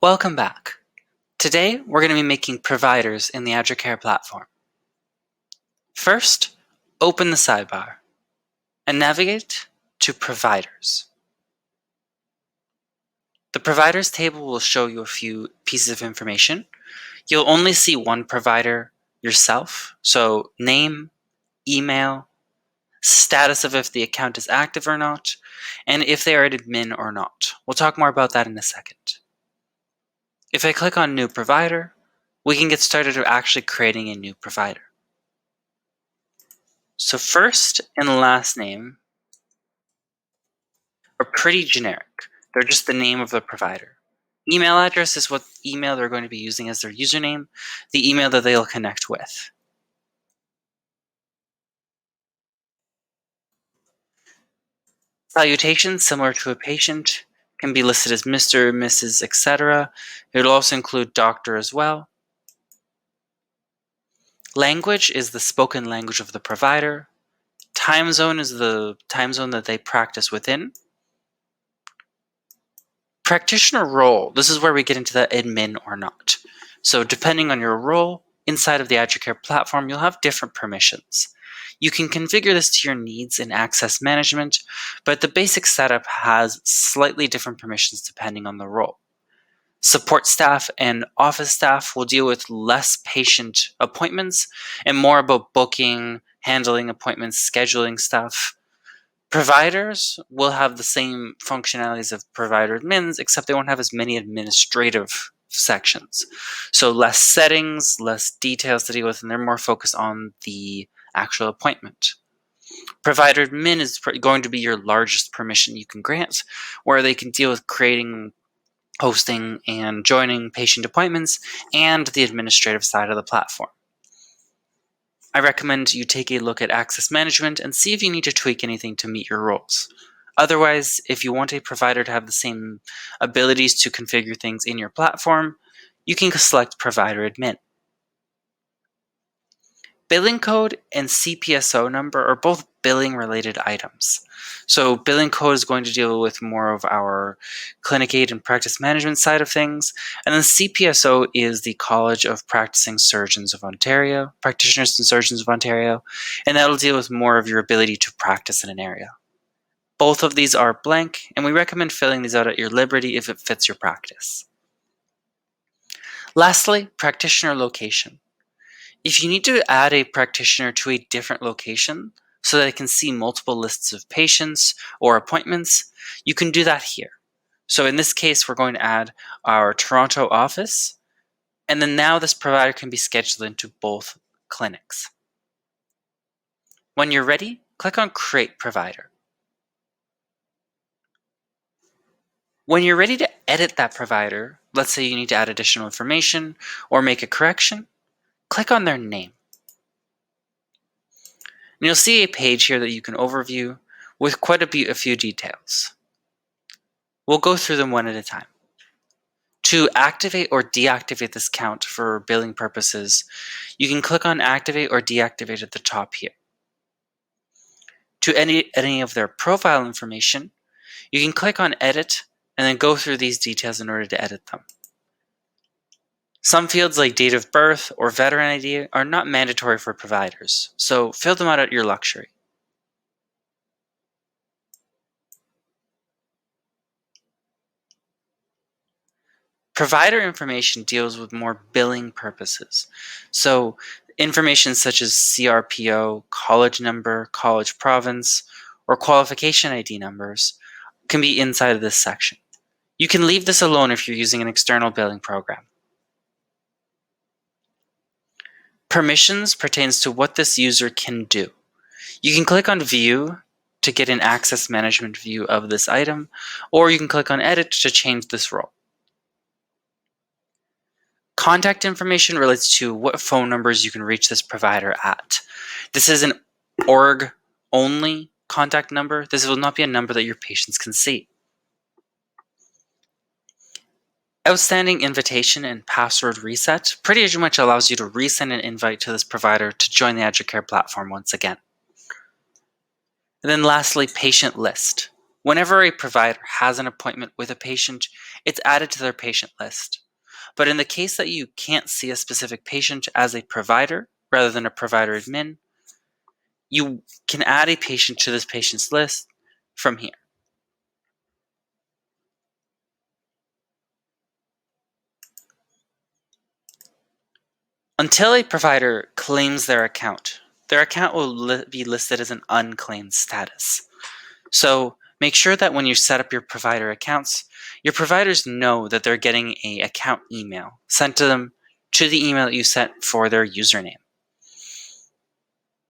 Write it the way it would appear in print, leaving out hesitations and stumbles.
Welcome back. Today, we're going to be making providers in the Adracare platform. First, open the sidebar and navigate to Providers. The Providers table will show you a few pieces of information. You'll only see one provider yourself, so name, email, status of if the account is active or not, and if they are an admin or not. We'll talk more about that in a second. If I click on New Provider, we can get started with actually creating a new provider. So first and last name are pretty generic. They're just the name of the provider. Email address is what email they're going to be using as their username, the email that they'll connect with. Salutation, similar to a patient, can be listed as Mr., Mrs., etc. It'll also include doctor as well. Language is the spoken language of the provider. Time zone is the time zone that they practice within. Practitioner role, this is where we get into the admin or not. So depending on your role inside of the Adracare platform, you'll have different permissions. You can configure this to your needs in access management, but the basic setup has slightly different permissions depending on the role. Support staff and office staff will deal with less patient appointments and more about booking, handling appointments, scheduling stuff. Providers will have the same functionalities of provider admins, except they won't have as many administrative sections. So less settings, less details to deal with, and they're more focused on the actual appointment. Provider admin is going to be your largest permission you can grant, where they can deal with creating, hosting, and joining patient appointments and the administrative side of the platform. I recommend you take a look at access management and see if you need to tweak anything to meet your roles. Otherwise, if you want a provider to have the same abilities to configure things in your platform, you can select Provider Admin. Billing code and Cpso number are both billing related items. So billing code is going to deal with more of our clinic aid and practice management side of things. And then Cpso is the College of Practicing Surgeons of Ontario, Practitioners and Surgeons of Ontario, and that'll deal with more of your ability to practice in an area. Both of these are blank, and we recommend filling these out at your liberty if it fits your practice. Lastly, Practitioner Location. If you need to add a practitioner to a different location so that they can see multiple lists of patients or appointments, you can do that here. So in this case, we're going to add our Toronto office, and then now this provider can be scheduled into both clinics. When you're ready, click on Create Provider. When you're ready to edit that provider, let's say you need to add additional information or make a correction, click on their name. And you'll see a page here that you can overview with quite a few details. We'll go through them one at a time. To activate or deactivate this count for billing purposes, you can click on Activate or Deactivate at the top here. To edit any of their profile information, you can click on Edit and then go through these details in order to edit them. Some fields like date of birth or veteran ID are not mandatory for providers, so fill them out at your luxury. Provider information deals with more billing purposes. So information such as CRPO, college number, college province, or qualification ID numbers can be inside of this section. You can leave this alone if you're using an external billing program. Permissions pertains to what this user can do. You can click on View to get an access management view of this item, or you can click on Edit to change this role. Contact information relates to what phone numbers you can reach this provider at. This is an org-only contact number. This will not be a number that your patients can see. Outstanding invitation and password reset pretty much allows you to resend an invite to this provider to join the Adracare platform once again. And then lastly, patient list. Whenever a provider has an appointment with a patient, it's added to their patient list. But in the case that you can't see a specific patient as a provider rather than a provider admin, you can add a patient to this patient's list from here. Until a provider claims their account will be listed as an unclaimed status. So make sure that when you set up your provider accounts, your providers know that they're getting an account email sent to them to the email that you sent for their username.